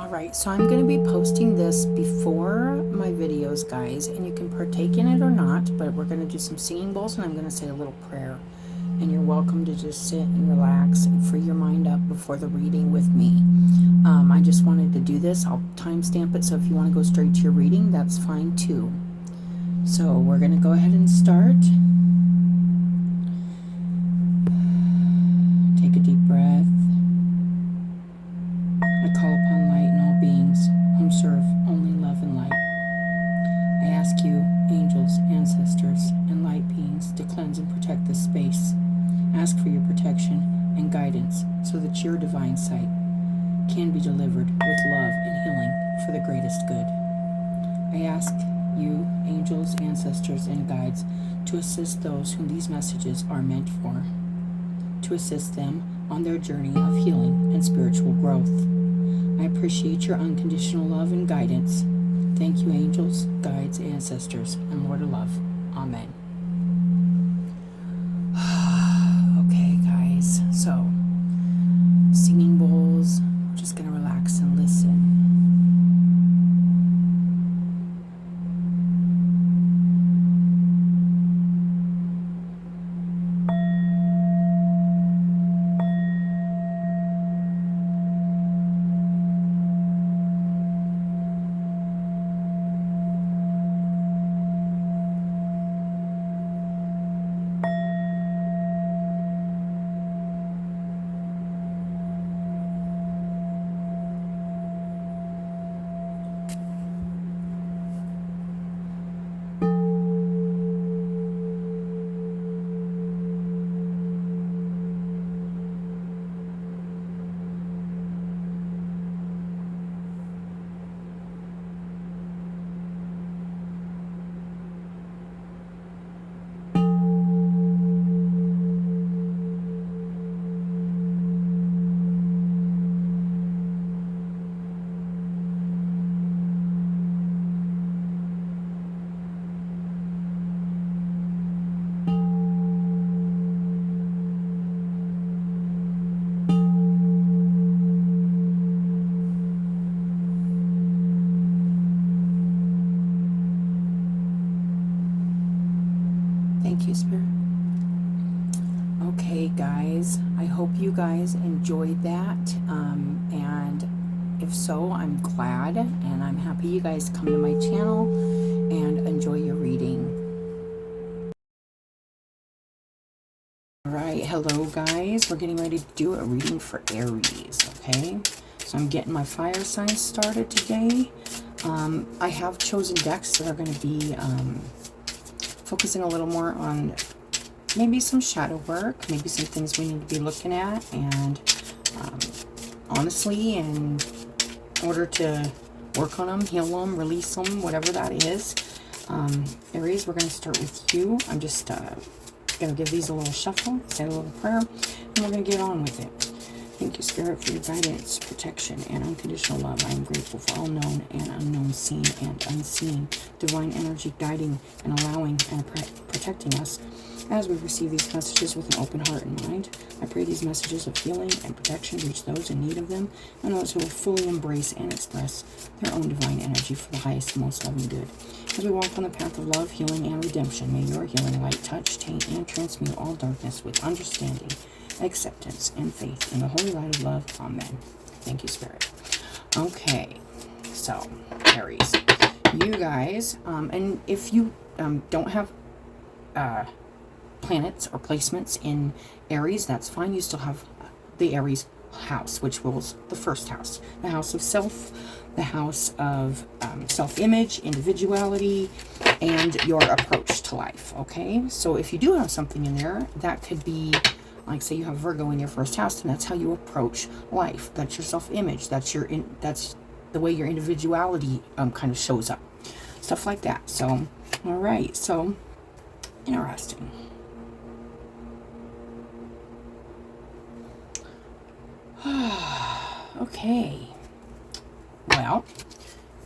Alright, so I'm going to be posting this before my videos, guys, and you can partake in it or not, but we're going to do some singing bowls and I'm going to say a little prayer. And you're welcome to just sit and relax and free your mind up before the reading with me. I just wanted to do this. I'll timestamp it, so if you want to go straight to your reading, that's fine too. So we're going to go ahead and start. Take a deep breath. I call upon light in all beings, whom serve only love and light. I ask you, angels, ancestors, and light beings, to cleanse and protect this space. Ask for your protection and guidance so that your divine sight can be delivered with love and healing for the greatest good. I ask you, angels, ancestors, and guides, to assist those whom these messages are meant for, to assist them on their journey of healing and spiritual growth. I appreciate your unconditional love and guidance. Thank you, angels, guides, ancestors, and Lord of Love. Amen. Okay, guys, so singing bowls. I'm just going to relax and listen. Thank you, Spirit. Okay, guys, I hope you guys enjoyed that, and if so, I'm glad, and I'm happy you guys come to my channel and enjoy your reading. Alright, hello guys, we're getting ready to do a reading for Aries, okay? So I'm getting my fire signs started today. I have chosen decks that are going to be focusing a little more on maybe some shadow work, maybe some things we need to be looking at, and honestly, in order to work on them, heal them, release them, whatever that is. Aries, we're going to start with you. I'm just going to give these a little shuffle, say a little prayer, and we're going to get on with it. Thank you, Spirit, for your guidance, protection, and unconditional love. I am grateful for all known and unknown, seen and unseen, divine energy guiding and allowing and protecting us as we receive these messages with an open heart and mind. I pray these messages of healing and protection reach those in need of them and those who will fully embrace and express their own divine energy for the highest and most loving good. As we walk on the path of love, healing, and redemption, may your healing light touch, taint, and transmute all darkness with understanding, acceptance, and faith in the holy light of love. Amen. Thank you, Spirit. Okay, so Aries, you guys, and if you don't have planets or placements in Aries, that's fine. You still have the Aries house, which rules the first house, the house of self, the house of self-image, individuality, and your approach to life. Okay, so if you do have something in there, that could be, like, say you have Virgo in your first house, and that's how you approach life. That's your self-image. That's that's the way your individuality kind of shows up. Stuff like that. So, all right. So, interesting. Okay. Well,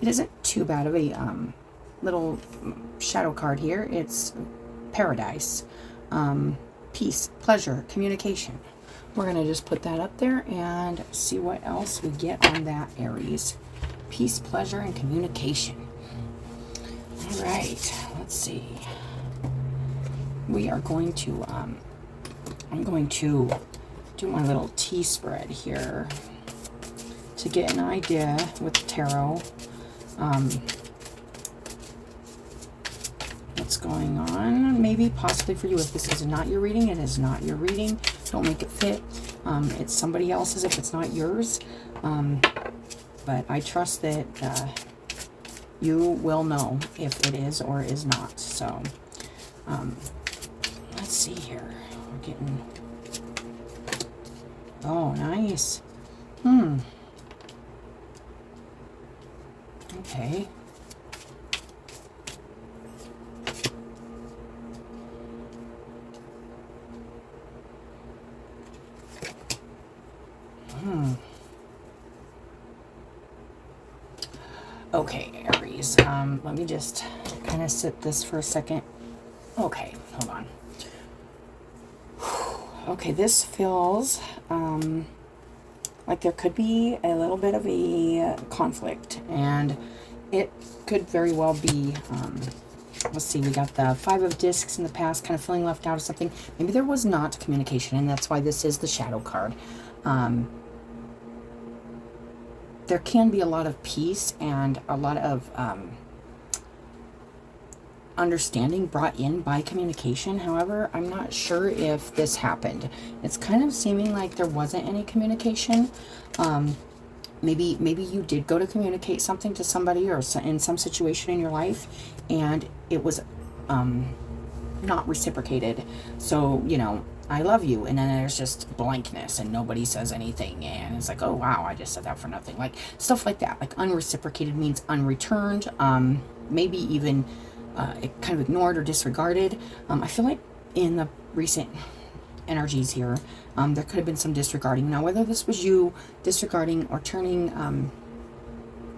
it isn't too bad of a little shadow card here. It's paradise. Peace, pleasure, communication. We're going to just put that up there and see what else we get on that, Aries. Peace, pleasure, and communication. All right, let's see. We are going to, I'm going to do my little tea spread here to get an idea with the tarot. What's going on? Maybe, possibly for you. If this is not your reading, it is not your reading. Don't make it fit. It's somebody else's if it's not yours. But I trust that you will know if it is or is not. So, let's see here. We're getting... Oh, nice. Okay. Okay, Aries. Let me just kind of sit this for a second. Okay, hold on. Okay, this feels like there could be a little bit of a conflict, and it could very well be, let's see, we got the 5 of Discs in the past, kind of feeling left out of something. Maybe there was not communication, and that's why this is the Shadow card. There can be a lot of peace and a lot of understanding brought in by communication. However, I'm not sure if this happened. It's kind of seeming like there wasn't any communication. Maybe you did go to communicate something to somebody or in some situation in your life, and it was not reciprocated. So, you know, I love you, and then there's just blankness and nobody says anything, and it's like, oh wow, I just said that for nothing. Like stuff like that. Like unreciprocated means unreturned, maybe even kind of ignored or disregarded. I feel like in the recent energies here, there could have been some disregarding. Now, whether this was you disregarding or turning,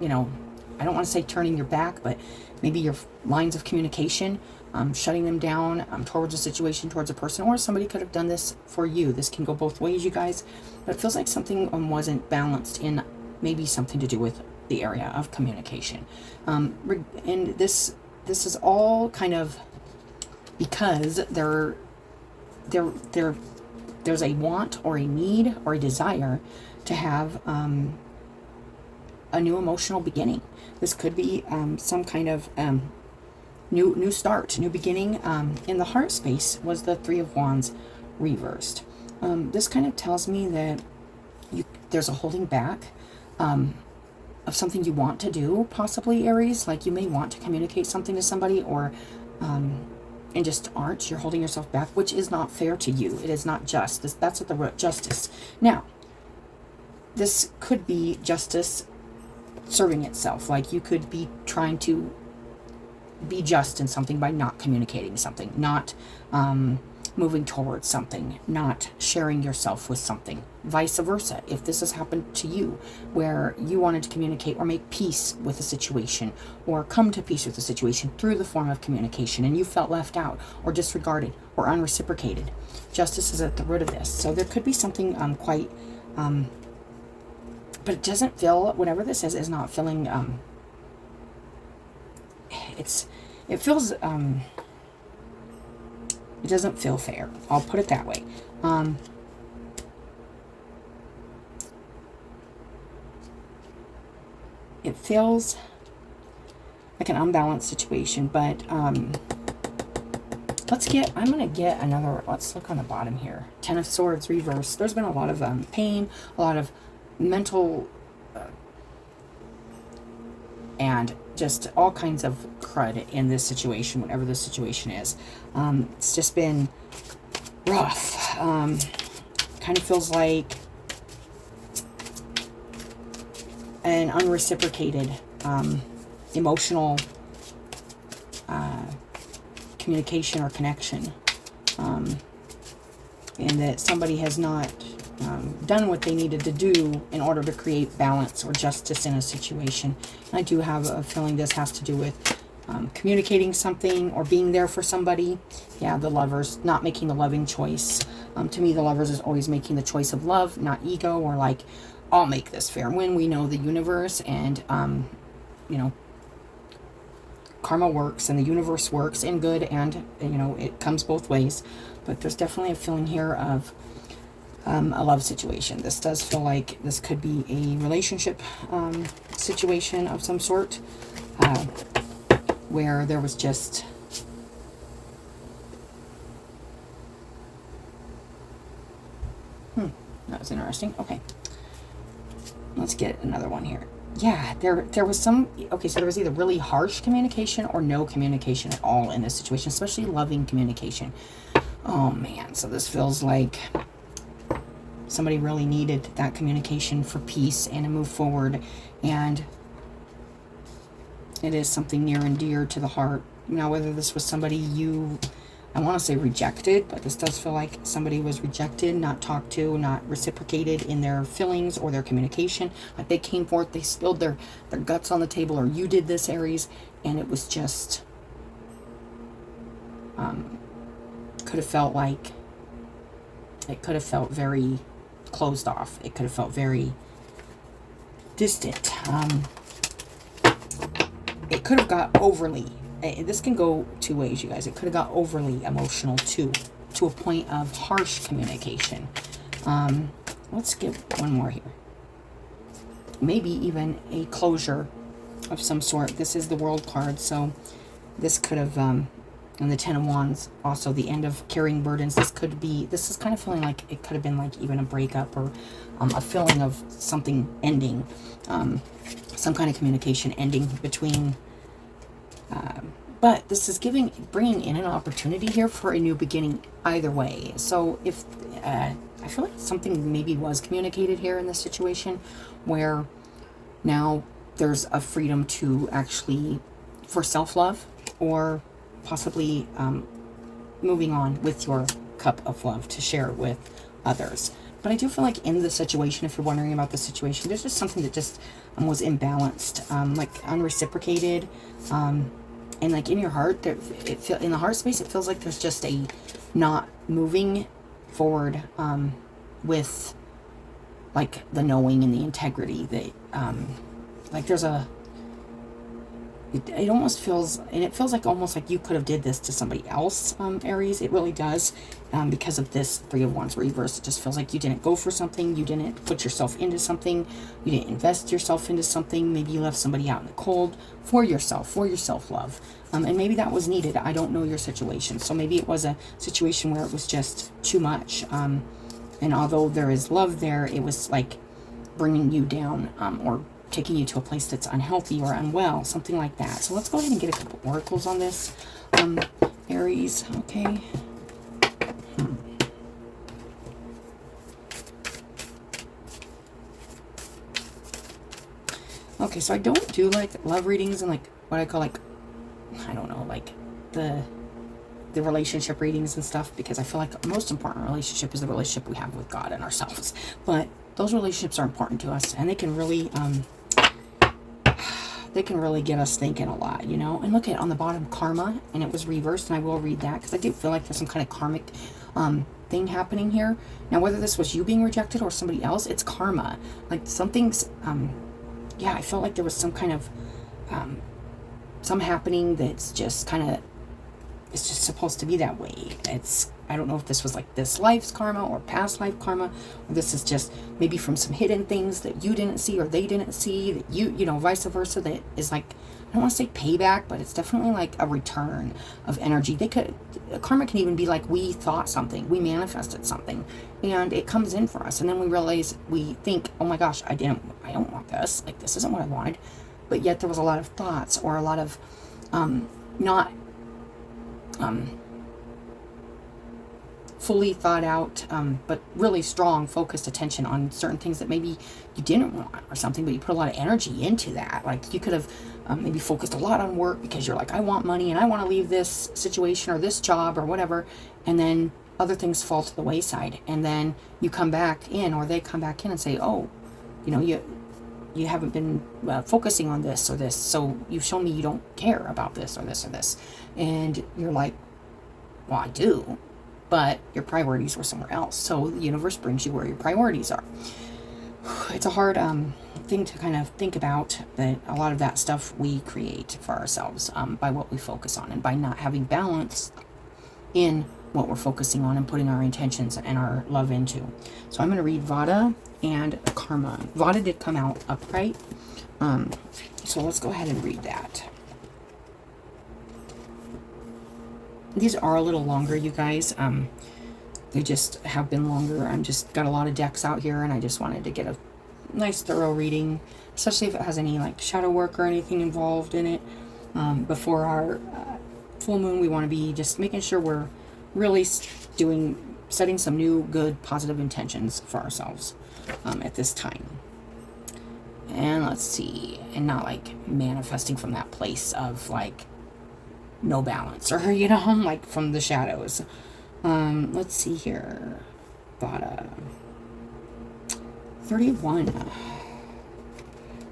you know, I don't want to say turning your back, but maybe your lines of communication, shutting them down towards a situation, towards a person, or somebody could have done this for you. This can go both ways, you guys. But it feels like something wasn't balanced in maybe something to do with the area of communication. And this is all kind of because there's a want or a need or a desire to have a new emotional beginning. This could be some kind of new start, new beginning. In the heart space was the 3 of Wands reversed. This kind of tells me that there's a holding back of something you want to do, possibly, Aries. Like you may want to communicate something to somebody, or and just aren't. You're holding yourself back, which is not fair to you. It is not just. That's at the root, justice. Now, this could be justice serving itself. Like you could be trying to be just in something by not communicating something, not moving towards something, not sharing yourself with something. Vice versa, if this has happened to you, where you wanted to communicate or make peace with a situation, or come to peace with a situation through the form of communication, and you felt left out or disregarded or unreciprocated, justice is at the root of this. So there could be something quite but it doesn't feel, whatever this is not feeling it feels it doesn't feel fair. I'll put it that way. It feels like an unbalanced situation, but I'm gonna get another, let's look on the bottom here. 10 of Swords reversed. There's been a lot of pain, a lot of mental and just all kinds of crud in this situation, whatever the situation is. It's just been rough. Kind of feels like an unreciprocated emotional communication or connection, and that somebody has not done what they needed to do in order to create balance or justice in a situation. And I do have a feeling this has to do with communicating something or being there for somebody. Yeah, the Lovers, not making the loving choice. To me, the Lovers is always making the choice of love, not ego, or like, I'll make this fair. When we know the universe and, you know, karma works and the universe works in good and, you know, it comes both ways. But there's definitely a feeling here of a love situation. This does feel like this could be a relationship situation of some sort, where there was just that was interesting. Okay, let's get another one here. Yeah, there was some, okay, so there was either really harsh communication or no communication at all in this situation, especially loving communication. Oh man, so this feels like somebody really needed that communication for peace and to move forward, and it is something near and dear to the heart. Now, whether this was somebody you, I want to say rejected, but this does feel like somebody was rejected, not talked to, not reciprocated in their feelings or their communication. Like they came forth, they spilled their guts on the table, or you did this, Aries, and it was just, could have felt like, it could have felt very closed off. It could have felt very distant. It could have got overly, this can go two ways, you guys. It could have got overly emotional too, to a point of harsh communication. Let's get one more here. Maybe even a closure of some sort. This is the World card, so this could have, and the Ten of Wands, also the end of carrying burdens. This could be, this is kind of feeling like it could have been like even a breakup, or a feeling of something ending, some kind of communication ending between, but this is bringing in an opportunity here for a new beginning either way. So if, I feel like something maybe was communicated here in this situation, where now there's a freedom to actually, for self-love, or possibly moving on with your cup of love to share with others. But I do feel like in the situation, if you're wondering about the situation, there's just something that just was imbalanced, like unreciprocated, and like in your heart, in the heart space, it feels like there's just a not moving forward with like the knowing and the integrity that, like there's a, it almost feels, and it feels like almost like you could have did this to somebody else, Aries. It really does, because of this Three of Wands reverse. It just feels like you didn't go for something, you didn't put yourself into something, you didn't invest yourself into something. Maybe you left somebody out in the cold for yourself, for your self-love, and maybe that was needed. I don't know your situation, so maybe it was a situation where it was just too much, and although there is love there, it was like bringing you down, or taking you to a place that's unhealthy or unwell, something like that. So let's go ahead and get a couple oracles on this, Aries. Okay. Okay, so I don't do like love readings and like what I call like, I don't know, like the relationship readings and stuff, because I feel like the most important relationship is the relationship we have with God and ourselves. But those relationships are important to us, and they can really get us thinking a lot, you know. And look at on the bottom, karma, and it was reversed, and I will read that because I do feel like there's some kind of karmic thing happening here. Now, whether this was you being rejected or somebody else, it's karma. Like something's, yeah, I felt like there was some kind of, some happening that's just kind of, it's just supposed to be that way. I don't know if this was like this life's karma or past life karma, or this is just maybe from some hidden things that you didn't see or they didn't see, that you know, vice versa, that is like, I don't want to say payback, but it's definitely like a return of energy. Karma can even be like, we thought something, we manifested something, and it comes in for us, and then we realize, we think, oh my gosh, I don't want this, like this isn't what I wanted, but yet there was a lot of thoughts or a lot of not fully thought out, but really strong, focused attention on certain things that maybe you didn't want or something, but you put a lot of energy into that. Like you could have maybe focused a lot on work because you're like, I want money and I want to leave this situation or this job or whatever, and then other things fall to the wayside, and then you come back in, or they come back in and say, oh, you know, you haven't been focusing on this or this, so you've shown me you don't care about this or this or this. And you're like, well, I do, but your priorities were somewhere else. So the universe brings you where your priorities are. It's a hard thing to kind of think about, but a lot of that stuff we create for ourselves by what we focus on, and by not having balance in what we're focusing on and putting our intentions and our love into. So I'm going to read Vata and Karma. Vata did come out upright, so let's go ahead and read that. These are a little longer, you guys. They just have been longer. I'm just got a lot of decks out here, and I just wanted to get a nice thorough reading, especially if it has any like shadow work or anything involved in it. Before our full moon, we want to be just making sure we're really setting some new, good, positive intentions for ourselves at this time. And let's see, and not like manifesting from that place of like no balance, or like from the shadows. Let's see here. Vata 31.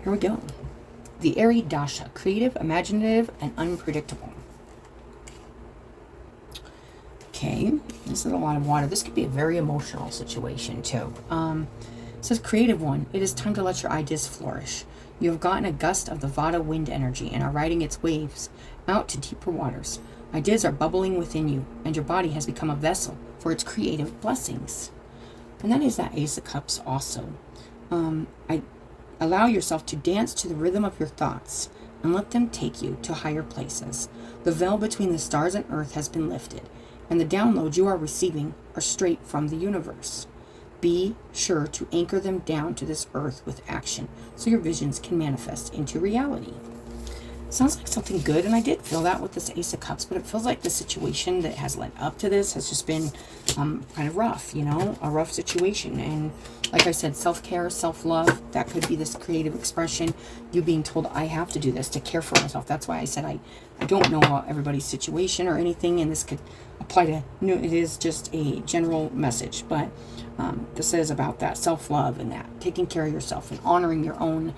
Here we go. The Aries Dasha, creative, imaginative, and unpredictable. Okay, this is a lot of water. This could be a very emotional situation too. It says creative one. It is time to let your ideas flourish. You have gotten a gust of the Vata wind energy and are riding its waves out to deeper waters. Ideas are bubbling within you, and your body has become a vessel for its creative blessings. And that is that Ace of Cups also. Allow yourself to dance to the rhythm of your thoughts and let them take you to higher places. The veil between the stars and earth has been lifted, and the downloads you are receiving are straight from the universe. Be sure to anchor them down to this earth with action so your visions can manifest into reality. Sounds like something good, and I did feel that with this Ace of Cups, but it feels like the situation that has led up to this has just been kind of rough, a rough situation. And like I said, self-care, self-love, that could be this creative expression, you being told, I have to do this to care for myself. That's why I said I don't know everybody's situation or anything, and this could apply to, it is just a general message, but this is about that self-love and that taking care of yourself and honoring your own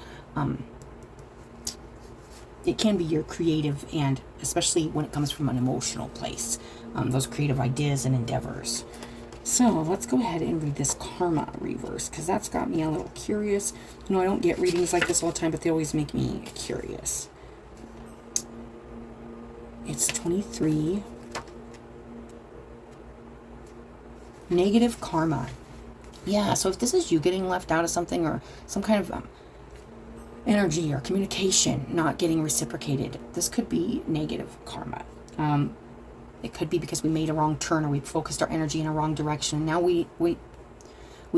it can be your creative, and especially when it comes from an emotional place, those creative ideas and endeavors. So let's go ahead and read this Karma reverse, because that's got me a little curious. I don't get readings like this all the time, but they always make me curious. It's 23. Negative karma. Yeah, so if this is you getting left out of something, or some kind of energy or communication not getting reciprocated, this could be negative karma. It could be because we made a wrong turn, or we focused our energy in a wrong direction, and now we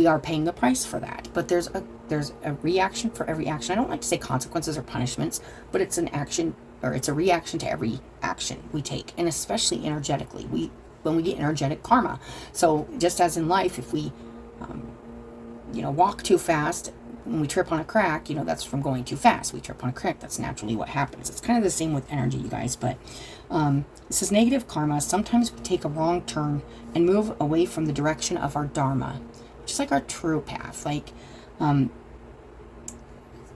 are paying the price for that. But there's a reaction for every action. I don't like to say consequences or punishments, but it's an action, or it's a reaction to every action we take, and especially energetically. When we get energetic karma. So just as in life, if we walk too fast, when we trip on a crack, that's from going too fast. We trip on a crack. That's naturally what happens. It's kind of the same with energy, you guys. But this is negative karma. Sometimes we take a wrong turn and move away from the direction of our dharma, just like our true path. Like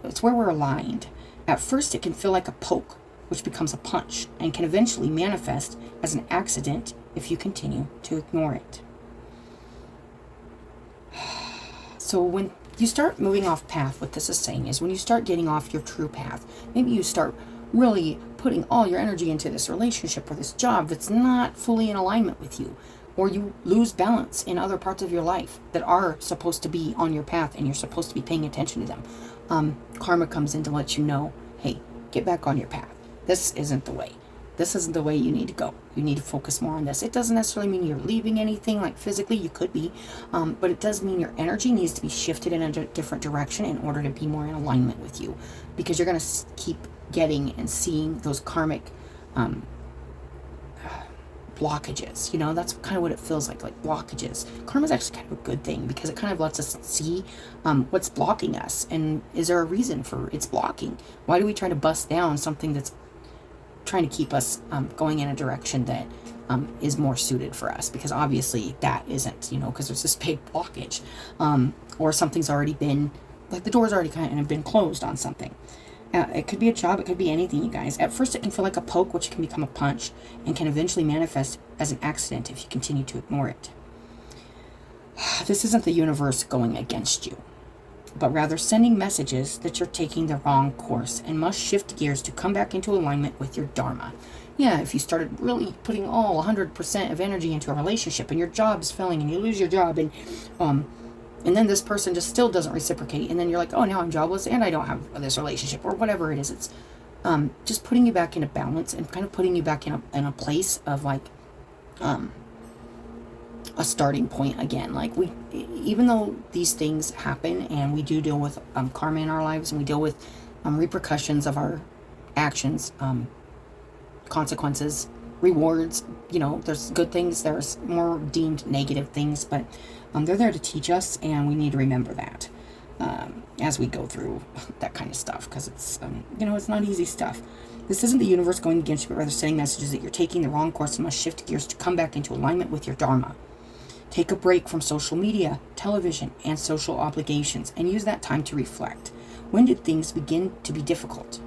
it's where we're aligned. At first, it can feel like a poke, which becomes a punch, and can eventually manifest as an accident if you continue to ignore it. So when you start moving off path, what this is saying is when you start getting off your true path, maybe you start really putting all your energy into this relationship or this job that's not fully in alignment with you, or you lose balance in other parts of your life that are supposed to be on your path and you're supposed to be paying attention to them. Karma comes in to let you know, hey, get back on your path. This isn't the way. This isn't the way you need to go. You need to focus more on this. It doesn't necessarily mean you're leaving anything, like physically, you could be, but it does mean your energy needs to be shifted in a different direction in order to be more in alignment with you, because you're going to keep getting and seeing those karmic blockages. That's kind of what it feels like blockages. Karma is actually kind of a good thing, because it kind of lets us see what's blocking us, and is there a reason for its blocking? Why do we try to bust down something that's trying to keep us going in a direction that is more suited for us? Because obviously that isn't, because there's this big blockage, or something's already been like the door's already kind of been closed on something. It could be a job, it could be anything, you guys. At first it can feel like a poke, which can become a punch, and can eventually manifest as an accident if you continue to ignore it. This isn't the universe going against you, but rather sending messages that you're taking the wrong course and must shift gears to come back into alignment with your Dharma. Yeah, if you started really putting all 100% of energy into a relationship and your job's failing and you lose your job and then this person just still doesn't reciprocate, and then you're like, oh, now I'm jobless and I don't have this relationship, or whatever it is. It's just putting you back into balance and kind of putting you back in a place of like a starting point again. Like, even though these things happen and we do deal with karma in our lives, and we deal with repercussions of our actions, consequences, rewards, there's good things, there's more deemed negative things, but they're there to teach us, and we need to remember that as we go through that kind of stuff, because it's it's not easy stuff. This isn't the universe going against you, but rather sending messages that you're taking the wrong course and must shift gears to come back into alignment with your Dharma. Take a break from social media, television, and social obligations, and use that time to reflect. When did things begin to be difficult?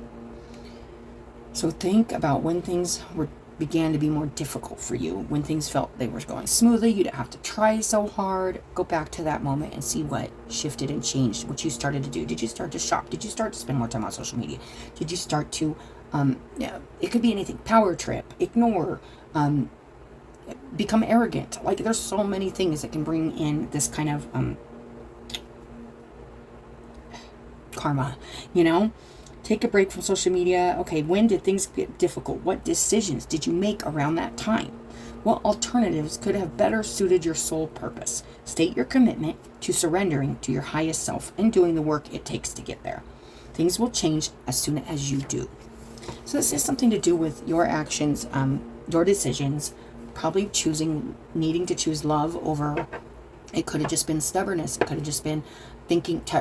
So think about when things began to be more difficult for you, when things felt they were going smoothly, you didn't have to try so hard. Go back to that moment and see what shifted and changed, what you started to do. Did you start to shop? Did you start to spend more time on social media? Did you start to, it could be anything, power trip, ignore, become arrogant? Like, there's so many things that can bring in this kind of karma, Take a break from social media. Okay, when did things get difficult? What decisions did you make around that time? What alternatives could have better suited your soul purpose? State your commitment to surrendering to your highest self and doing the work it takes to get there. Things will change as soon as you do. So this has something to do with your actions, your decisions, probably needing to choose love over. It could have just been stubbornness. It could have just been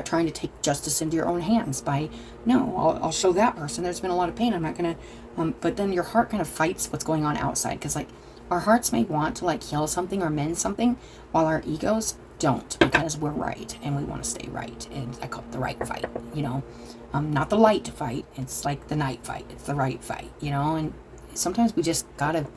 trying to take justice into your own hands by, no, I'll show that person. There's been a lot of pain. I'm not going to, but then your heart kind of fights what's going on outside. Because like, our hearts may want to like heal something or mend something, while our egos don't, because we're right and we want to stay right. And I call it the right fight, not the light fight. It's like the night fight. It's the right fight, and sometimes we just got to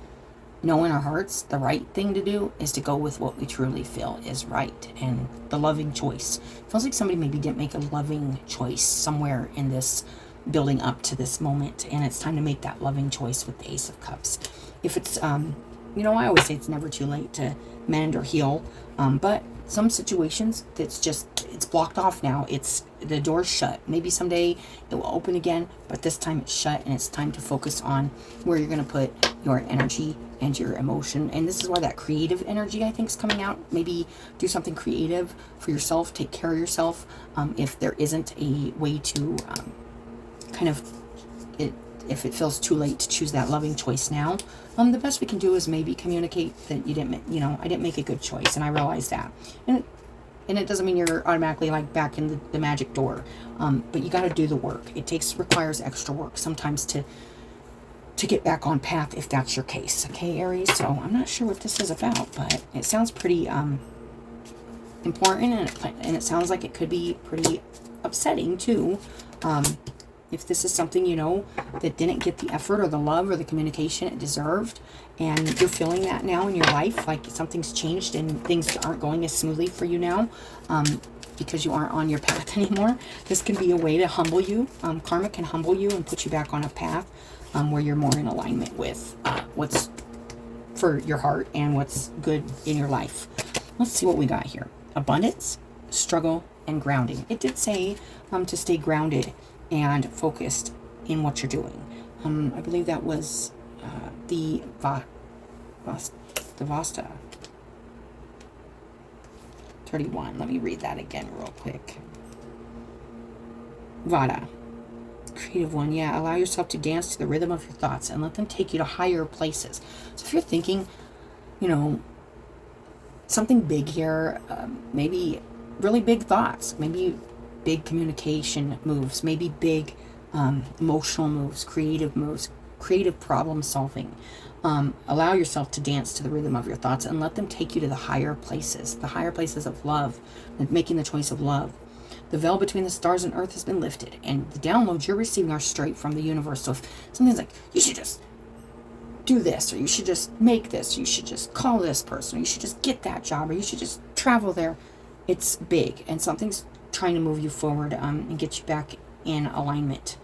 know in our hearts the right thing to do is to go with what we truly feel is right, and the loving choice. It feels like somebody maybe didn't make a loving choice somewhere in this building up to this moment, and it's time to make that loving choice with the Ace of Cups. If it's I always say it's never too late to mend or heal, but some situations it's blocked off now. The door's shut. Maybe someday it will open again, but this time it's shut, and it's time to focus on where you're going to put your energy and your emotion. And this is why that creative energy, I think, is coming out. Maybe do something creative for yourself. Take care of yourself. If there isn't a way to if it feels too late to choose that loving choice now, the best we can do is maybe communicate that I didn't make a good choice, and I realize that. And it doesn't mean you're automatically like back in the magic door, but you got to do the work. It requires extra work sometimes to get back on path, if that's your case. Okay, Aries. So I'm not sure what this is about, but it sounds pretty important, and it sounds like it could be pretty upsetting too. If this is something, that didn't get the effort or the love or the communication it deserved, and you're feeling that now in your life, like something's changed and things aren't going as smoothly for you now, because you aren't on your path anymore, this can be a way to humble you. Karma can humble you and put you back on a path where you're more in alignment with what's for your heart and what's good in your life. Let's see what we got here. Abundance, struggle, and grounding. It did say to stay grounded and focused in what you're doing. I believe that was the Vasta 31. Let me read that again real quick. Vada, creative one. Yeah, allow yourself to dance to the rhythm of your thoughts and let them take you to higher places. So if you're thinking, something big here, maybe really big thoughts, maybe big communication moves, maybe big emotional moves, creative problem solving. Allow yourself to dance to the rhythm of your thoughts and let them take you to the higher places of love, and making the choice of love. The veil between the stars and earth has been lifted, and the downloads you're receiving are straight from the universe. So if something's like, you should just do this, or you should just make this, you should just call this person, or you should just get that job, or you should just travel there, it's big, and something's trying to move you forward and get you back in alignment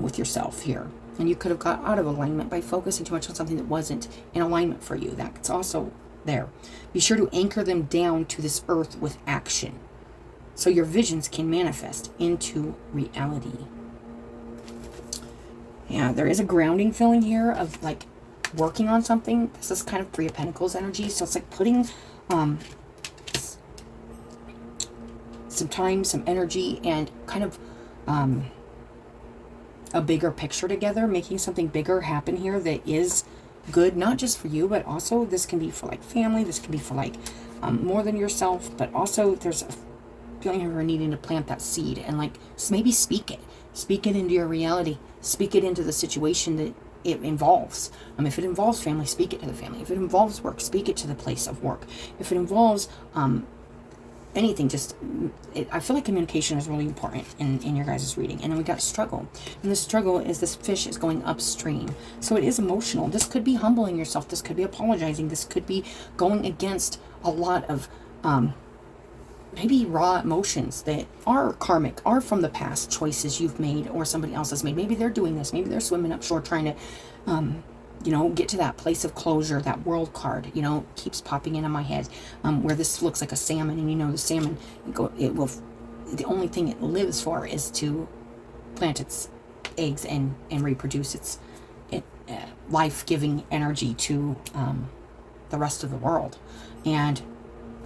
with yourself here. And you could have got out of alignment by focusing too much on something that wasn't in alignment for you. That's also there. Be sure to anchor them down to this earth with action, so your visions can manifest into reality. Yeah, there is a grounding feeling here of like working on something. This is kind of Three of Pentacles energy. So it's like putting some time, some energy, and kind of a bigger picture together, making something bigger happen here that is good, not just for you, but also this can be for like family, this can be for like more than yourself, but also there's a feeling of needing to plant that seed and like maybe speak it into your reality, speak it into the situation that it involves. If it involves family, speak it to the family. If it involves work, speak it to the place of work. If it involves anything, I feel like communication is really important in your guys' reading. And then we got struggle. And the struggle is this fish is going upstream. So it is emotional. This could be humbling yourself. This could be apologizing. This could be going against a lot of maybe raw emotions that are karmic, are from the past choices you've made or somebody else has made. Maybe they're doing this. Maybe they're swimming upshore trying to get to that place of closure. That world card, keeps popping into my head, where this looks like a salmon, and the salmon, the only thing it lives for is to plant its eggs and reproduce its life-giving energy to the rest of the world. And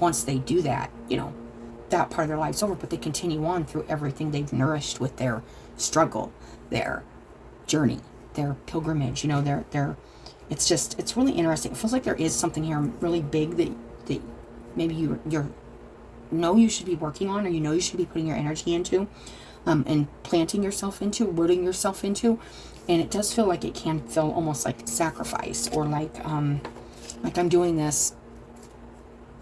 once they do that, that part of their life's over, but they continue on through everything they've nourished with their struggle, their journey, their pilgrimage, it's really interesting. It feels like there is something here really big that maybe you should be working on, or you should be putting your energy into, and planting yourself into, rooting yourself into. And it does feel like it can feel almost like sacrifice, or like I'm doing this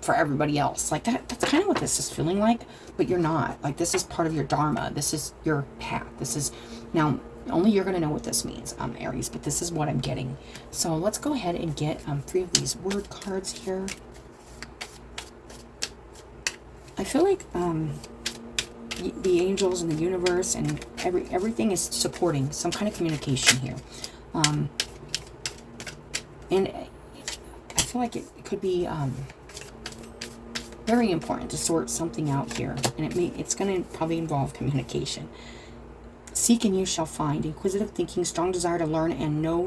for everybody else. Like that's kind of what this is feeling like, but you're not. Like, this is part of your dharma. This is your path. This is, now only you're going to know what this means, Aries, but this is what I'm getting. So let's go ahead and get 3 of these word cards here. I feel like the angels and the universe and everything is supporting some kind of communication here. And I feel like it could be very important to sort something out here, and it's going to probably involve communication. Seek and you shall find. Inquisitive thinking, strong desire to learn and know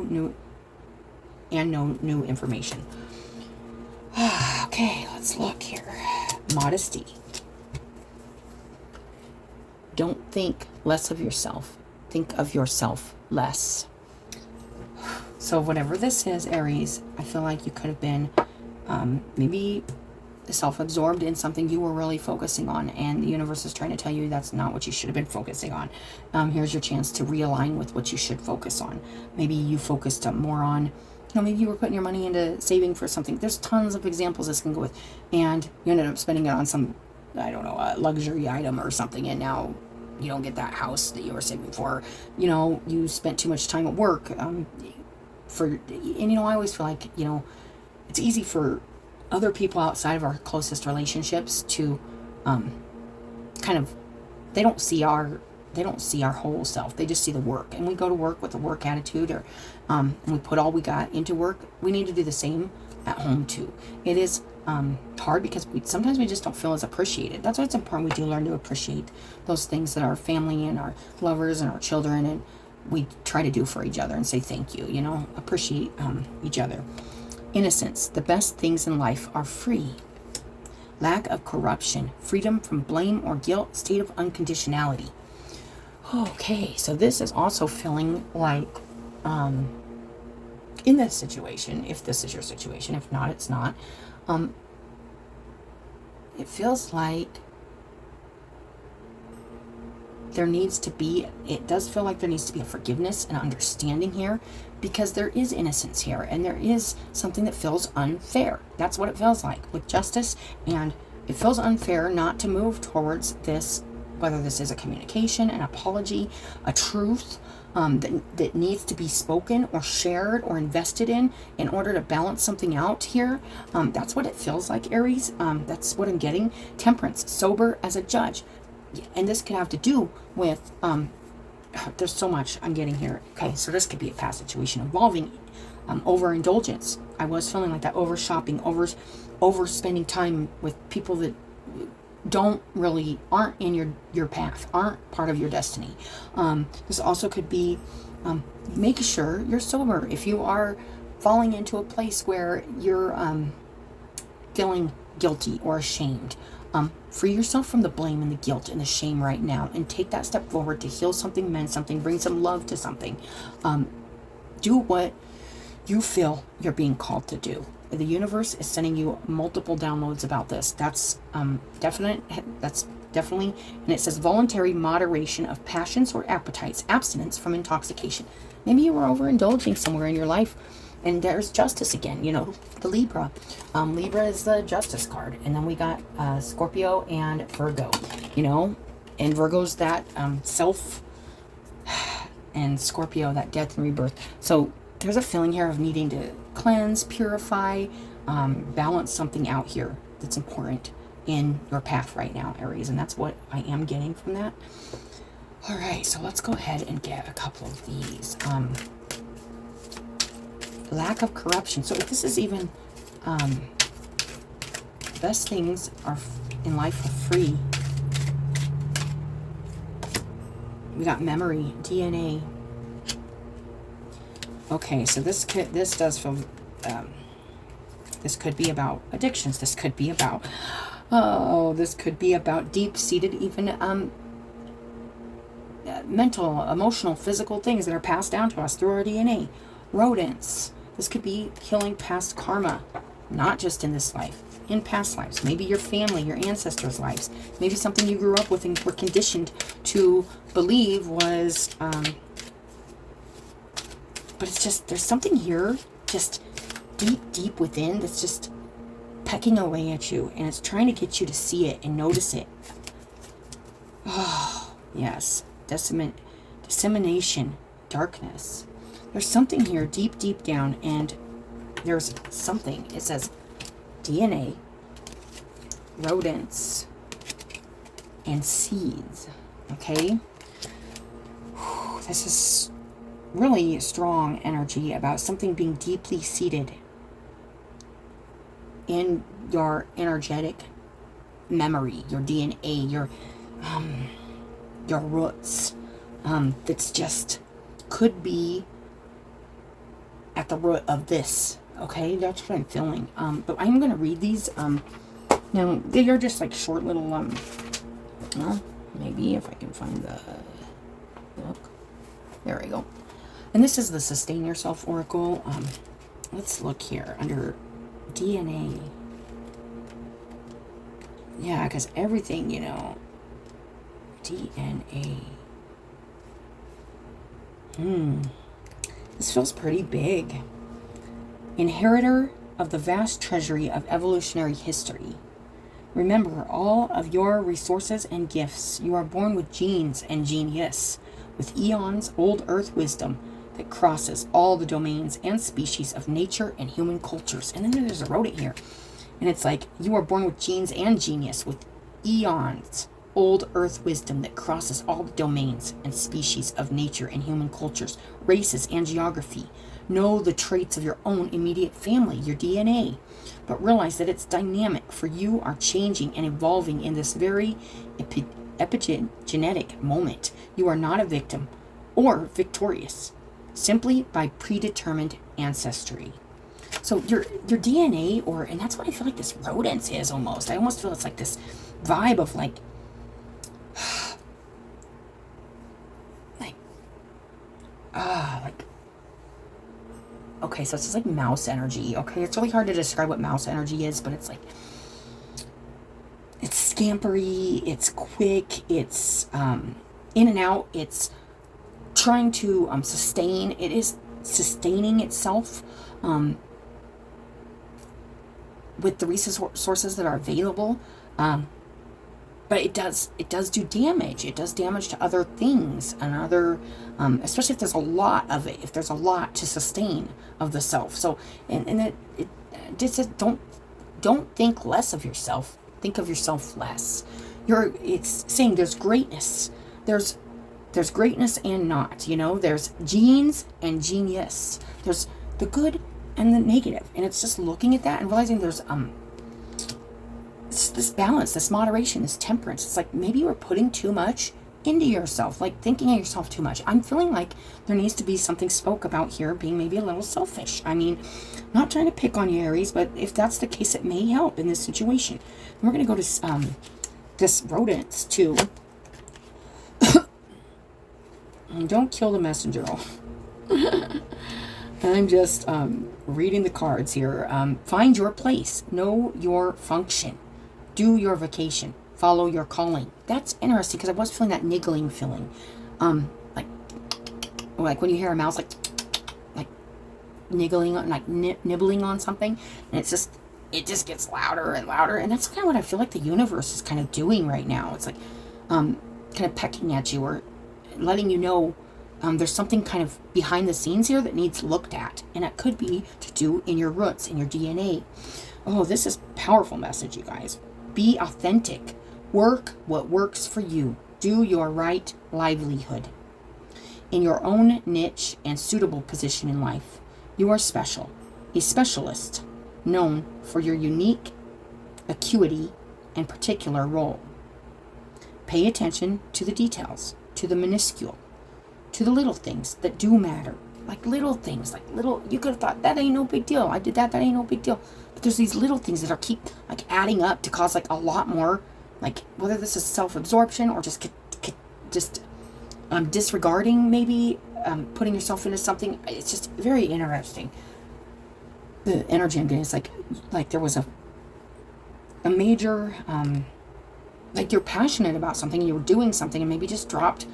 new information. Okay, let's look here. Modesty. Don't think less of yourself. Think of yourself less. So whatever this is, Aries, I feel like you could have been maybe self-absorbed in something you were really focusing on, and the universe is trying to tell you that's not what you should have been focusing on. Here's your chance to realign with what you should focus on. Maybe you focused more on, maybe you were putting your money into saving for something. There's tons of examples this can go with, and you ended up spending it on some, a luxury item or something, and now you don't get that house that you were saving for. You spent too much time at work. I always feel like, it's easy for other people outside of our closest relationships to they don't see our whole self. They just see the work, and we go to work with a work attitude, or and we put all we got into work. We need to do the same at home too. It is hard because sometimes we just don't feel as appreciated. That's why it's important we do learn to appreciate those things that our family and our lovers and our children and we try to do for each other, and say thank you, appreciate each other. Innocence. The best things in life are free. Lack of corruption. Freedom from blame or guilt. State of unconditionality. Okay, so this is also feeling like, in this situation, if this is your situation, if not, it's not. It feels like it does feel like there needs to be a forgiveness and understanding here, because there is innocence here, and there is something that feels unfair. That's what it feels like with justice, and it feels unfair not to move towards this whether this is a communication, an apology, a truth that needs to be spoken or shared or invested in order to balance something out here. That's what it feels like, Aries. That's what I'm getting. Temperance, sober as a judge. And this could have to do with, there's so much I'm getting here. Okay, so this could be a past situation involving overindulgence. I was feeling like that, over shopping, over spending time with people that aren't in your path, aren't part of your destiny. This also could be making sure you're sober. If you are falling into a place where you're feeling guilty or ashamed, free yourself from the blame and the guilt and the shame right now, and take that step forward to heal something, mend something, bring some love to something. Do what you feel you're being called to do. The universe is sending you multiple downloads about this. That's definitely, and it says voluntary moderation of passions or appetites, abstinence from intoxication. Maybe you were overindulging somewhere in your life, and there's justice again. You know, the Libra. Libra is the justice card, and then we got Scorpio and Virgo. You know, and Virgo's that self, and Scorpio that death and rebirth. So there's a feeling here of needing to cleanse, purify, balance something out here that's important in your path right now, Aries. And that's what I am getting from that. All right, so let's go ahead and get a couple of these. Lack of corruption. So if this is even best things are in life are free. We got memory, DNA. Okay, so this does feel, this could be about addictions. This could be about, this could be about deep-seated, even mental, emotional, physical things that are passed down to us through our DNA. Rodents. This could be healing past karma, not just in this life, in past lives. Maybe your family, your ancestors' lives. Maybe something you grew up with and were conditioned to believe was, but it's just, there's something here just deep within that's just pecking away at you, and it's trying to get you to see it and notice it. Oh, yes. Dissemination, darkness. There's something here deep down, and there's something. It says DNA, rodents, and seeds. Okay? This is really strong energy about something being deeply seated in your energetic memory, your DNA, your roots. That's just could be at the root of this. Okay, that's what I'm feeling. But I'm gonna read these. Now they are just like short little well, maybe if I can find the book. There we go. And this is the Sustain Yourself Oracle. Let's look here under DNA. Yeah, because everything, you know, DNA. This feels pretty big. Inheritor of the vast treasury of evolutionary history. Remember all of your resources and gifts. You are born with genes and genius, with eons old earth wisdom that crosses all the domains and species of nature and human cultures. And then there's a rodent here. And it's like, you are born with genes and genius, with eons old earth wisdom that crosses all the domains and species of nature and human cultures, races, and geography. Know the traits of your own immediate family, your DNA, but realize that it's dynamic, for you are changing and evolving in this very epigenetic moment. You are not a victim or victorious, simply by predetermined ancestry. So your DNA, and that's what I feel like this rodents is almost. I almost feel it's like this vibe of like okay, so it's just like mouse energy. Okay, it's really hard to describe what mouse energy is, but it's like, it's scampery, it's quick, it's in and out, it's trying to sustain. It is sustaining itself with the resources that are available. but it does do damage. It does damage to other things and other, especially if there's a lot of it, if there's a lot to sustain of the self. So, and it just says, don't think less of yourself. Think of yourself less. It's saying there's greatness. There's greatness and not, there's genes and genius. There's the good and the negative. And it's just looking at that and realizing there's, this balance, this moderation, this temperance. It's like maybe you were putting too much into yourself, like thinking of yourself too much. I'm feeling like there needs to be something spoke about here, being maybe a little selfish. I mean, not trying to pick on you, Aries, but if that's the case, it may help in this situation. And we're going to go to this rodents too. And don't kill the messenger. I'm just reading the cards here. Find your place. Know your function. Do your vocation. Follow your calling. That's interesting because I was feeling that niggling feeling. Like when you hear a mouse like niggling, like nibbling on something. And it just gets louder and louder. And that's kind of what I feel like the universe is kind of doing right now. It's like kind of pecking at you or letting you know there's something kind of behind the scenes here that needs looked at. And it could be to do in your roots, in your DNA. Oh, this is a powerful message, you guys. Be authentic. Work what works for you. Do your right livelihood. In your own niche and suitable position in life, you are special. A specialist known for your unique acuity and particular role. Pay attention to the details, to the minuscule, to the little things that do matter. Like little things, you could have thought, that ain't no big deal. I did that ain't no big deal. But there's these little things that are keep like adding up to cause like a lot more, like whether this is self-absorption or just disregarding maybe, putting yourself into something. It's just very interesting. The energy I'm getting is like there was a major, like you're passionate about something, you were doing something and maybe just dropped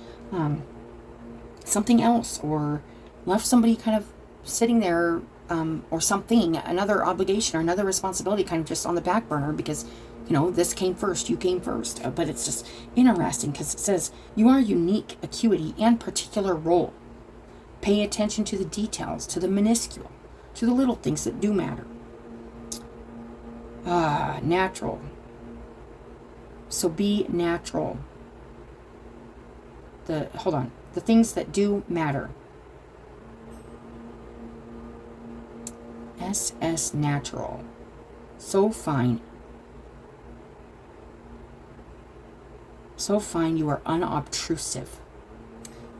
something else or left somebody kind of sitting there, or something, another obligation or another responsibility kind of just on the back burner because, this came first, you came first. But it's just interesting because it says you are unique acuity and particular role. Pay attention to the details, to the minuscule, to the little things that do matter. Natural. So be natural. The things that do matter. SS natural. So fine. So fine you are unobtrusive.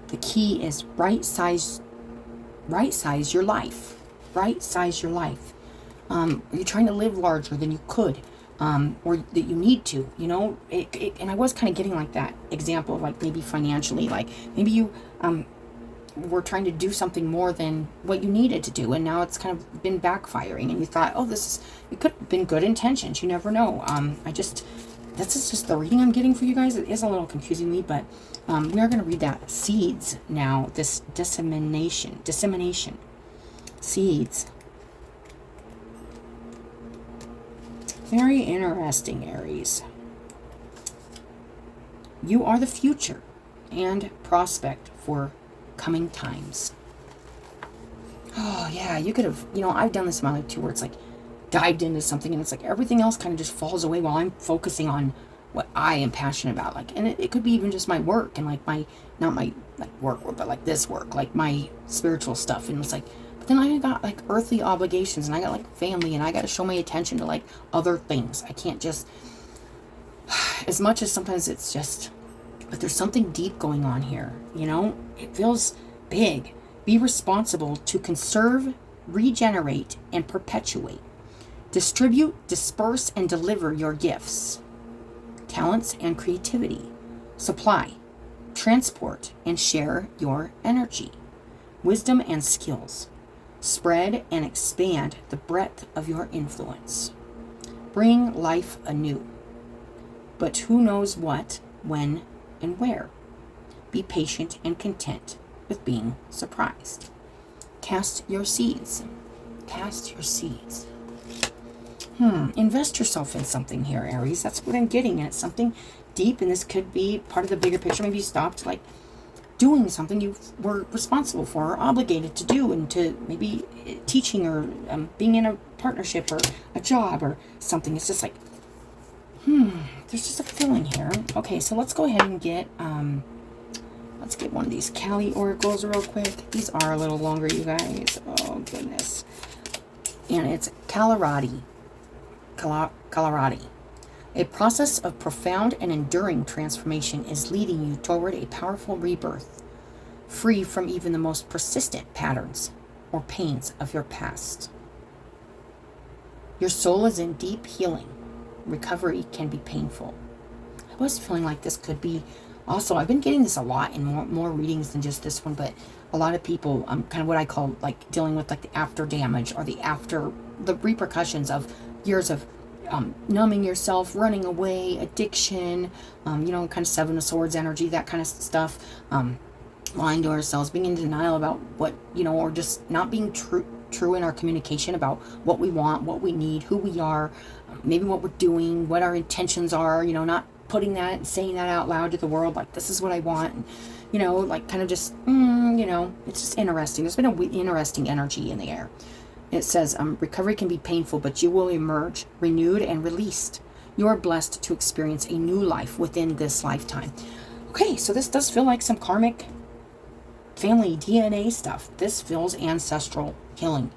The key is right size your life. Right size your life. You're trying to live larger than you could. Or that you need to, and I was kind of getting like that example of like maybe financially, like maybe you were trying to do something more than what you needed to do, and now it's kind of been backfiring, and you thought, oh, it could have been good intentions. You never know. This is just the reading I'm getting for you guys. It is a little confusing me, but we are going to read that seeds now. This dissemination, seeds. Very interesting, Aries. You are the future and prospect for coming times. Oh, yeah, you could have, I've done this in my life too, where it's like dived into something and it's like everything else kind of just falls away while I'm focusing on what I am passionate about. Like, and it could be even just my work and like not my like work, but like this work, like my spiritual stuff. And it's like, then I got like earthly obligations and I got like family and I got to show my attention to like other things. I can't just, as much as sometimes it's just, but there's something deep going on here. It feels big. Be responsible to conserve, regenerate, and perpetuate. Distribute, disperse, and deliver your gifts, talents, and creativity. Supply, transport, and share your energy, wisdom, and skills. Spread and expand the breadth of your influence. Bring life anew. But who knows what, when, and where? Be patient and content with being surprised. Cast your seeds. Cast your seeds. Invest yourself in something here, Aries. That's what I'm getting at. Something deep, and this could be part of the bigger picture. Maybe you stopped like doing something you were responsible for or obligated to do, and to maybe teaching or being in a partnership or a job or something. It's just like, there's just a feeling here. Okay, so let's go ahead and get let's get one of these Kali oracles real quick. These are a little longer, you guys. Oh goodness. And it's Kalarati. Kalarati. A process of profound and enduring transformation is leading you toward a powerful rebirth, free from even the most persistent patterns or pains of your past. Your soul is in deep healing. Recovery can be painful. I was feeling like this could be also, I've been getting this a lot in more readings than just this one, but a lot of people, kind of what I call like dealing with like the after damage, or the repercussions of years of numbing yourself, running away, addiction, kind of Seven of Swords energy, that kind of stuff, lying to ourselves, being in denial about what, or just not being true in our communication about what we want, what we need, who we are, maybe what we're doing, what our intentions are, not putting that and saying that out loud to the world, like, this is what I want, and, like, kind of just, it's just interesting. There's been an interesting energy in the air. It says, recovery can be painful, but you will emerge renewed and released. You are blessed to experience a new life within this lifetime. Okay, so this does feel like some karmic family DNA stuff. This feels ancestral healing.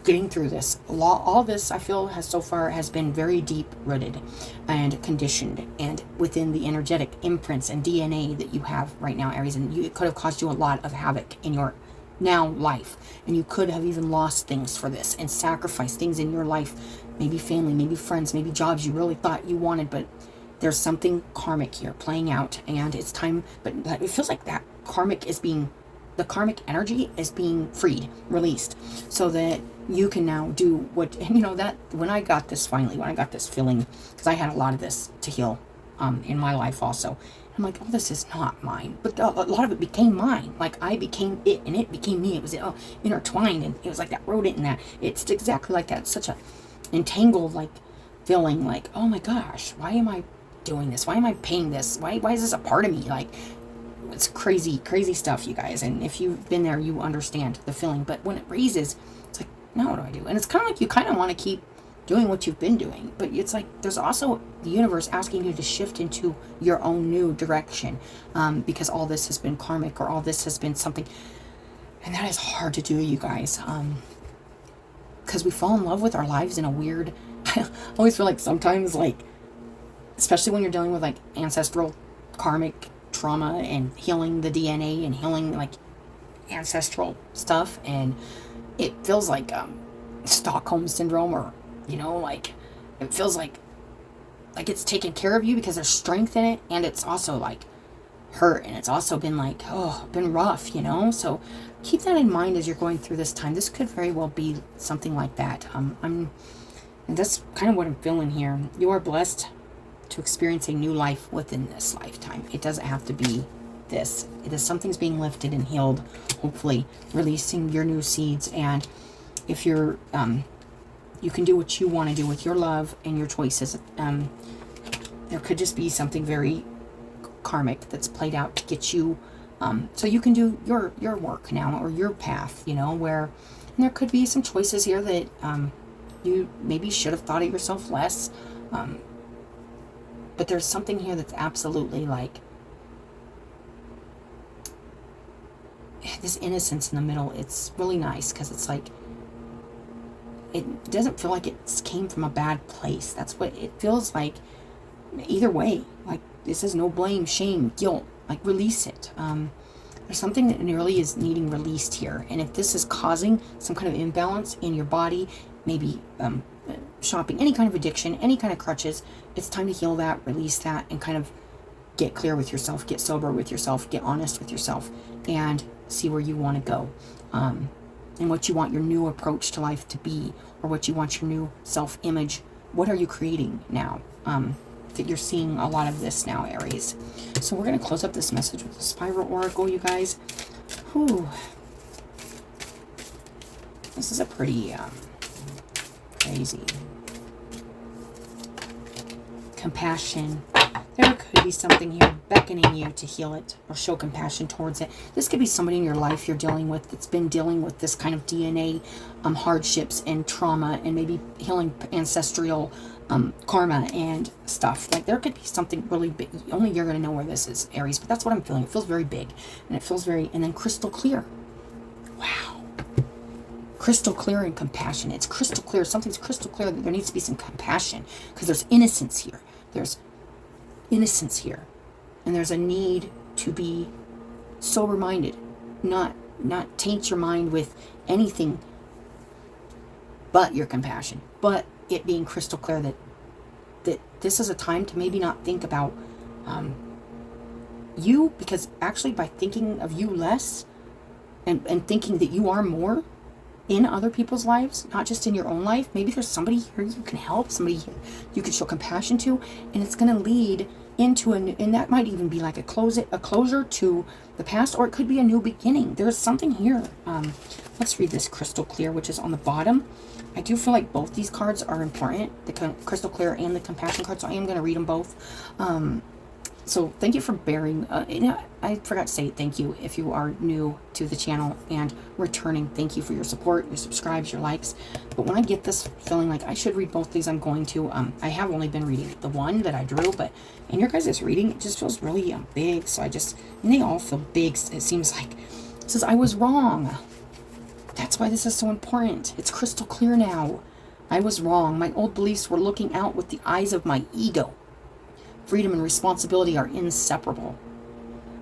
Getting through this. All this, I feel, has been very deep rooted and conditioned, and within the energetic imprints and DNA that you have right now, Aries. And it could have caused you a lot of havoc in your now life, and you could have even lost things for this and sacrificed things in your life, maybe family, maybe friends, maybe jobs you really thought you wanted, but there's something karmic here playing out, and it's time. But it feels like that the karmic energy is being freed, released, so that you can now do what, that when I got this feeling, because I had a lot of this to heal in my life also. I'm like, oh, this is not mine. But a lot of it became mine. Like, I became it, and it became me. It was intertwined, and it was like that rodent and that. It's exactly like that. It's such a entangled, like, feeling like, oh my gosh, why am I doing this? Why am I paying this? Why is this a part of me? Like, it's crazy, crazy stuff, you guys. And if you've been there, you understand the feeling. But when it raises, it's like, now what do I do? And it's kind of like you kind of want to keep doing what you've been doing, but it's like there's also the universe asking you to shift into your own new direction, because all this has been karmic, or all this has been something, and that is hard to do, you guys, because we fall in love with our lives in a weird I always feel like sometimes, like, especially when you're dealing with like ancestral karmic trauma and healing the DNA and healing like ancestral stuff, and it feels like Stockholm syndrome, or like, it feels like it's taken care of you because there's strength in it, and it's also like hurt, and it's also been like, been rough, so keep that in mind as you're going through this time. This could very well be something like that. And that's kind of what I'm feeling here. You are blessed to experience a new life within this lifetime. It doesn't have to be this. It is, something's being lifted and healed, hopefully releasing your new seeds. And if you're you can do what you want to do with your love and your choices. There could just be something very karmic that's played out to get you, so you can do your work now, or your path, where, and there could be some choices here that you maybe should have thought of yourself less, but there's something here that's absolutely like this innocence in the middle. It's really nice, because it's like, it doesn't feel like it came from a bad place. That's what it feels like. Either way, like, this is no blame, shame, guilt. Like, release it. There's something that really is needing released here. And if this is causing some kind of imbalance in your body, maybe shopping, any kind of addiction, any kind of crutches, it's time to heal that, release that, and kind of get clear with yourself, get sober with yourself, get honest with yourself, and see where you want to go. And what you want your new approach to life to be, or what you want your new self-image. What are you creating now? That you're seeing a lot of this now, Aries. So we're going to close up this message with the Spiral Oracle, you guys. Whew. This is a pretty crazy. Compassion. There could be something here beckoning you to heal it or show compassion towards it. This could be somebody in your life you're dealing with that's been dealing with this kind of DNA hardships and trauma, and maybe healing ancestral karma and stuff. Like, there could be something really big. Only you're going to know where this is, Aries, but that's what I'm feeling. It feels very big, and it feels very, and then crystal clear. Wow. Crystal clear and compassion. It's crystal clear. Something's crystal clear that there needs to be some compassion, because there's innocence here. There's innocence here, and there's a need to be sober-minded, not taint your mind with anything but your compassion, but it being crystal clear that this is a time to maybe not think about you, because actually by thinking of you less and thinking that you are more in other people's lives, not just in your own life, maybe there's somebody here you can help, somebody here you can show compassion to, and it's going to lead into and that might even be like a closure to the past, or it could be a new beginning. There's something here. Let's read this crystal clear, which is on the bottom. I do feel like both these cards are important, the crystal clear and the compassion card, so I am going to read them both. So thank you for bearing. I forgot to say thank you if you are new to the channel and returning. Thank you for your support, your subscribes, your likes. But when I get this feeling like I should read both these, I'm going to. I have only been reading the one that I drew, but in your guys' reading, it just feels really big. So and they all feel big. It seems like it says I was wrong. That's why this is so important. It's crystal clear now. I was wrong. My old beliefs were looking out with the eyes of my ego. Freedom and responsibility are inseparable.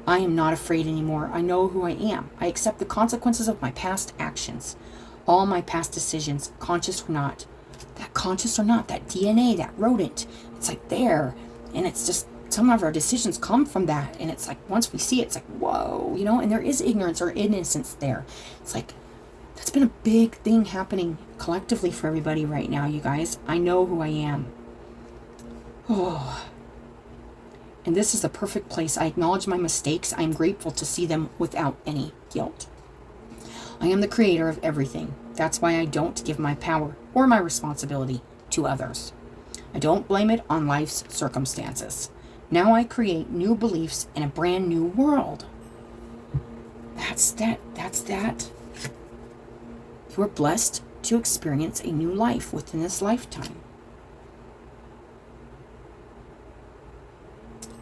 I am not afraid anymore. I know who I am. I accept the consequences of my past actions. All my past decisions, conscious or not. That conscious or not, that DNA, that rodent, it's like there. And it's just, some of our decisions come from that. And it's like, once we see it, it's like, whoa, and there is ignorance or innocence there. It's like, that's been a big thing happening collectively for everybody right now, you guys. I know who I am. Oh. And this is the perfect place. I acknowledge my mistakes. I am grateful to see them without any guilt. I am the creator of everything. That's why I don't give my power or my responsibility to others. I don't blame it on life's circumstances. Now I create new beliefs in a brand new world. That's that. You are blessed to experience a new life within this lifetime.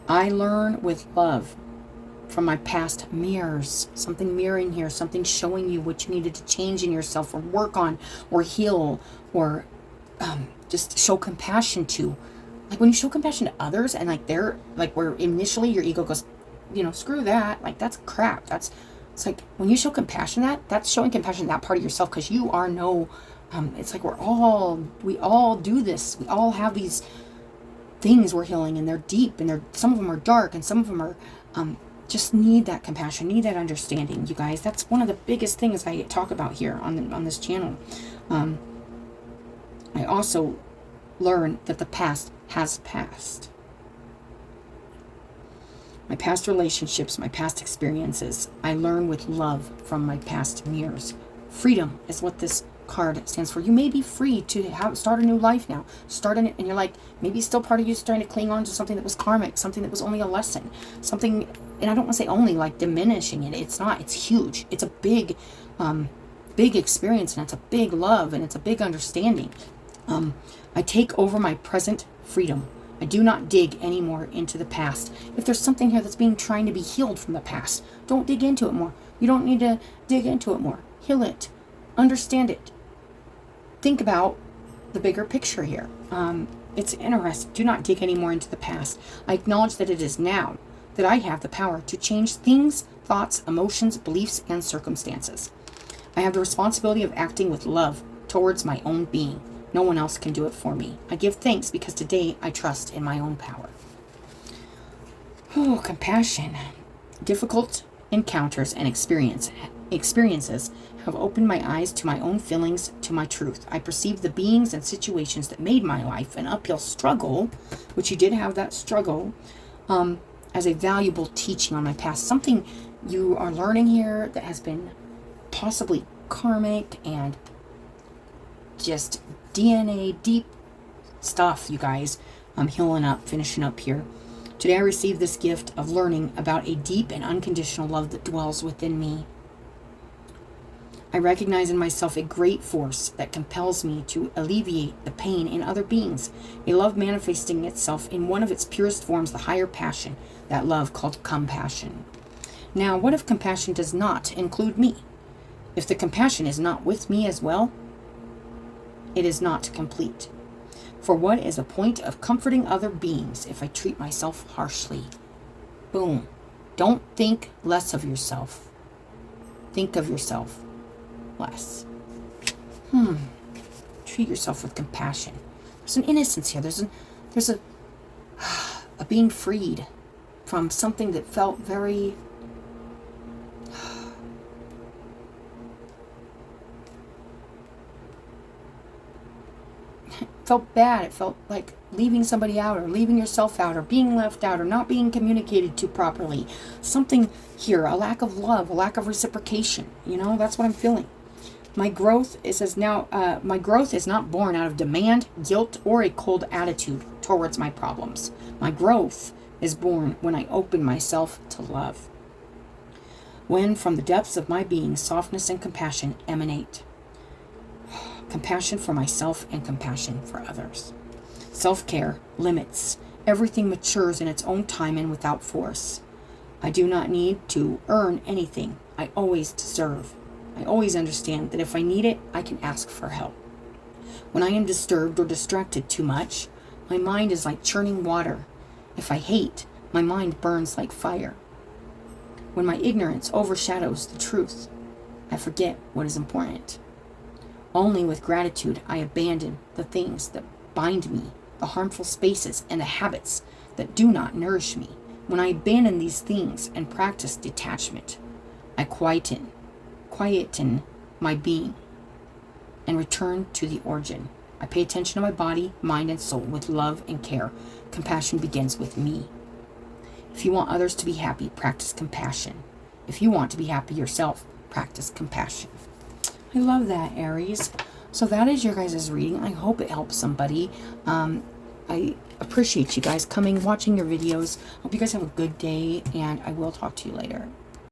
I learn with love from my past mirrors. Something mirroring here, something showing you what you needed to change in yourself or work on or heal or just show compassion to. Like when you show compassion to others and like they're like where initially your ego goes, screw that. Like that's crap. It's like when you show compassion that's showing compassion to that part of yourself, because you are it's like we all do this. We all have these things we're healing, and they're deep, and some of them are dark, and some of them are just need that compassion, need that understanding, you guys. That's one of the biggest things I talk about here on this channel. I also learn that the past has passed. My past relationships, my past experiences, I learn with love from my past mirrors. Freedom is what this card stands for. You may be free to start a new life now. And you're like, maybe still part of you is trying to cling on to something that was karmic, something that was only a lesson, something, and I don't want to say only, like diminishing it. It's not. It's huge. It's a big experience, and it's a big love, and it's a big understanding. I take over my present freedom. I do not dig anymore into the past. If there's something here that's trying to be healed from the past, don't dig into it more. You don't need to dig into it more. Heal it. Understand it. Think about the bigger picture here. It's interesting. Do not dig anymore into the past. I acknowledge that it is now that I have the power to change things, thoughts, emotions, beliefs, and circumstances. I have the responsibility of acting with love towards my own being. No one else can do it for me. I give thanks because today I trust in my own power. Oh, compassion. Difficult encounters and experiences have opened my eyes to my own feelings, to my truth. I perceive the beings and situations that made my life an uphill struggle, which you did have that struggle, as a valuable teaching on my past. Something you are learning here that has been possibly karmic and just DNA deep stuff, you guys. I'm healing up, finishing up here. Today I receive this gift of learning about a deep and unconditional love that dwells within me. I recognize in myself a great force that compels me to alleviate the pain in other beings, a love manifesting itself in one of its purest forms, the higher passion, that love called compassion. Now, what if compassion does not include me? If the compassion is not with me as well, it is not complete. For what is the point of comforting other beings if I treat myself harshly? Boom. Don't think less of yourself. Think of yourself less. Treat yourself with compassion. There's an innocence here. There's a being freed from something that felt very felt bad. It felt like leaving somebody out, or leaving yourself out, or being left out, or not being communicated to properly. Something here, a lack of love, a lack of reciprocation. That's what I'm feeling. My growth, it says now, my growth is not born out of demand, guilt, or a cold attitude towards my problems. My growth is born when I open myself to love. When from the depths of my being, softness and compassion emanate. Compassion for myself and compassion for others. Self-care, limits. Everything matures in its own time and without force. I do not need to earn anything. I always deserve. I always understand that if I need it, I can ask for help. When I am disturbed or distracted too much, my mind is like churning water. If I hate, my mind burns like fire. When my ignorance overshadows the truth, I forget what is important. Only with gratitude I abandon the things that bind me, the harmful spaces and the habits that do not nourish me. When I abandon these things and practice detachment, I quieten my being and return to the origin. I pay attention to my body, mind, and soul with love and care. Compassion begins with me. If you want others to be happy, practice compassion. If you want to be happy yourself, practice compassion. I love that, Aries. So that is your guys' reading. I hope it helps somebody. I appreciate you guys coming, watching your videos. Hope you guys have a good day, and I will talk to you later.